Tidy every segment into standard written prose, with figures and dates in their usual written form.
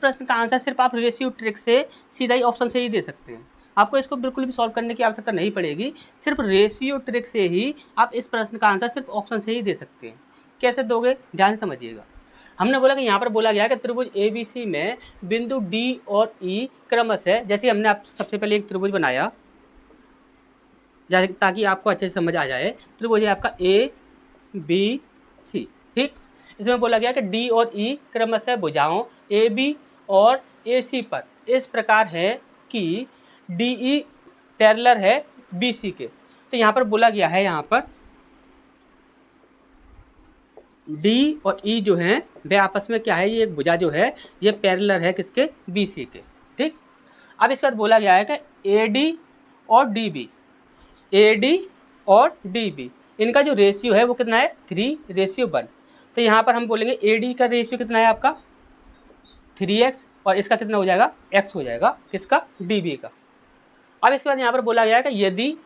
प्रश्न का आंसर सिर्फ आप रेशियो ट्रिक से सीधा ही ऑप्शन से ही दे सकते हैं। आपको इसको बिल्कुल भी सॉल्व करने की आवश्यकता नहीं पड़ेगी, सिर्फ रेशियो ट्रिक से ही आप इस प्रश्न का आंसर सिर्फ ऑप्शन से ही दे सकते हैं। कैसे दोगे, ध्यान समझिएगा। हमने बोला कि यहाँ पर बोला गया है कि त्रिभुज ABC में बिंदु D और E क्रमशः, जैसे हमने आप सबसे पहले एक त्रिभुज बनाया ताकि आपको अच्छे से समझ आ जाए। त्रिभुज है आपका ABC, ठीक। इसमें बोला गया कि D और E क्रमशः भुजाओं AB और AC पर इस प्रकार है कि DE पैरेलल है BC के। तो यहाँ पर बोला गया है, यहाँ पर D और E जो हैं वे आपस में क्या है, ये एक भुजा जो है ये पैरेलल है किसके, BC के, ठीक। अब इसके बाद बोला गया है कि AD और DB, AD और DB इनका जो रेशियो है वो कितना है, 3:1। तो यहाँ पर हम बोलेंगे AD का रेशियो कितना है आपका 3x और इसका कितना हो जाएगा, x हो जाएगा, किसका, DB का। अब इसके बाद यहाँ पर बोला गया है कि यदि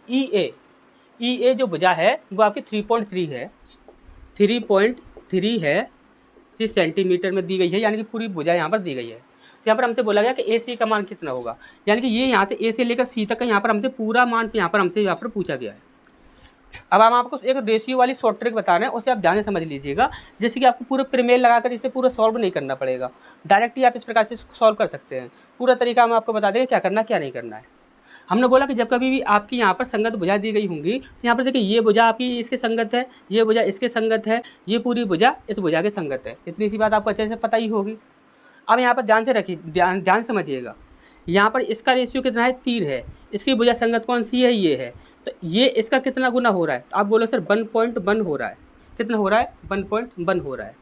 EA जो भुजा है वो आपकी 3.3 है, 3.3 है 6 सेंटीमीटर में दी गई है, यानी कि पूरी भुजा यहाँ पर दी गई है। तो यहाँ पर हमसे बोला गया कि AC का मान कितना होगा, यानी कि ये यहाँ से A से लेकर C तक का यहाँ पर हमसे पूरा मान यहाँ पर पूछा गया है। अब हम आपको एक रेशियो वाली शॉर्ट ट्रिक बता रहे हैं, उसे आप ध्यान से समझ लीजिएगा, जैसे कि आपको पूरे प्रमेय लगाकर इसे पूरा सॉल्व नहीं करना पड़ेगा, डायरेक्ट ही आप इस प्रकार से सॉल्व कर सकते हैं। पूरा तरीका हम आपको बता देंगे क्या करना क्या नहीं करना है। हमने बोला कि जब कभी भी आपकी यहाँ पर संगत भुजा दी गई होंगी तो यहाँ पर देखिए ये भुजा आपकी इसके संगत है, ये भुजा इसके संगत है, ये पूरी भुजा इस भुजा के संगत है। इतनी सी बात आपको अच्छे से पता ही होगी। अब यहाँ पर ध्यान से रखिए, ध्यान समझिएगा, यहाँ पर इसका रेशियो कितना है, 3 है, इसकी भुजा संगत कौन सी है, ये है। तो ये इसका कितना गुना हो रहा है, तो आप बोलो सर 1.1 हो रहा है। कितना हो रहा है, 1.1 हो रहा है।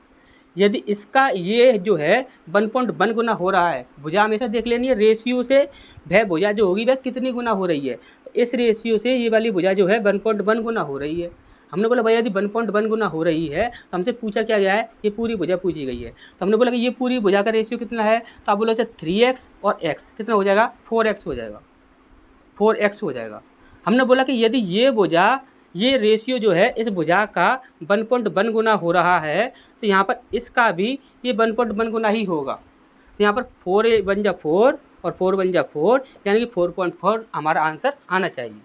यदि इसका ये जो है 1.1 गुना हो रहा है, भुजा हमेशा देख लेनी है रेशियो से, वह भुजा जो होगी वह कितनी गुना हो रही है। तो इस रेशियो से ये वाली भुजा जो है 1.1 गुना हो रही है। हमने बोला भाई यदि 1.1 गुना हो रही है तो हमसे पूछा क्या गया है, ये पूरी भुजा पूछी गई है। तो हमने बोला कि ये पूरी भुजा का रेशियो कितना है, तो आप बोलो सर 3x और x कितना हो जाएगा, 4x हो जाएगा, 4x हो जाएगा। हमने बोला कि यदि ये भुजा, ये रेशियो जो है इस भुजा का 1.1 गुना हो रहा है तो यहाँ पर इसका भी ये 1.1 गुना ही होगा। तो यहाँ पर 4 बन जा 4 और 4 बन जा 4, यानी कि 4.4 हमारा आंसर आना चाहिए।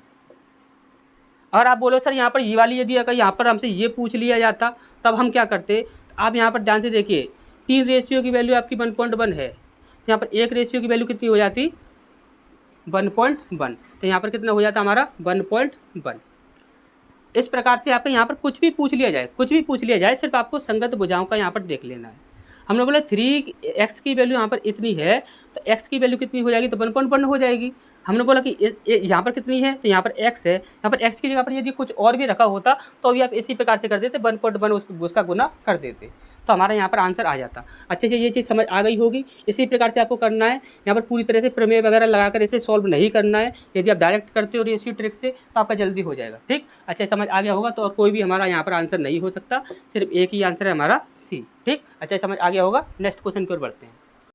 और आप बोलो सर यहाँ पर ये वाली यदि अगर यहाँ पर हमसे ये पूछ लिया जाता तब हम क्या करते, तो आप यहाँ पर ध्यान से देखिए 3 रेशियो की वैल्यू आपकी 1.1 है, तो यहाँ पर एक रेशियो की वैल्यू कितनी हो जाती, 1.1। तो यहाँ पर कितना हो जाता हमारा 1.1। इस प्रकार से आपको यहाँ पर कुछ भी पूछ लिया जाए, सिर्फ आपको संगत भुजाओं का यहाँ पर देख लेना है। हमने बोला 3x की वैल्यू यहाँ पर इतनी है, तो x की वैल्यू कितनी हो जाएगी, तो 1.1 हो जाएगी। हमने बोला कि यहाँ पर कितनी है, तो यहाँ पर x है, यहाँ पर x की जगह पर यदि कुछ और भी रखा होता तो अभी आप इसी प्रकार से कर देते, 1.1 उसका गुना कर देते, तो हमारा यहाँ पर आंसर आ जाता। अच्छे से ये चीज़ समझ आ गई होगी। इसी प्रकार से आपको करना है, यहाँ पर पूरी तरह से प्रमेय वगैरह लगाकर इसे सॉल्व नहीं करना है। यदि आप डायरेक्ट करते हो रेशियो ट्रिक से तो आपका जल्दी हो जाएगा, ठीक। अच्छे समझ आ गया होगा, तो और कोई भी हमारा यहाँ पर आंसर नहीं हो सकता, सिर्फ एक ही आंसर है हमारा C, ठीक। अच्छे समझ आ गया होगा। नेक्स्ट क्वेश्चन की ओर बढ़ते हैं।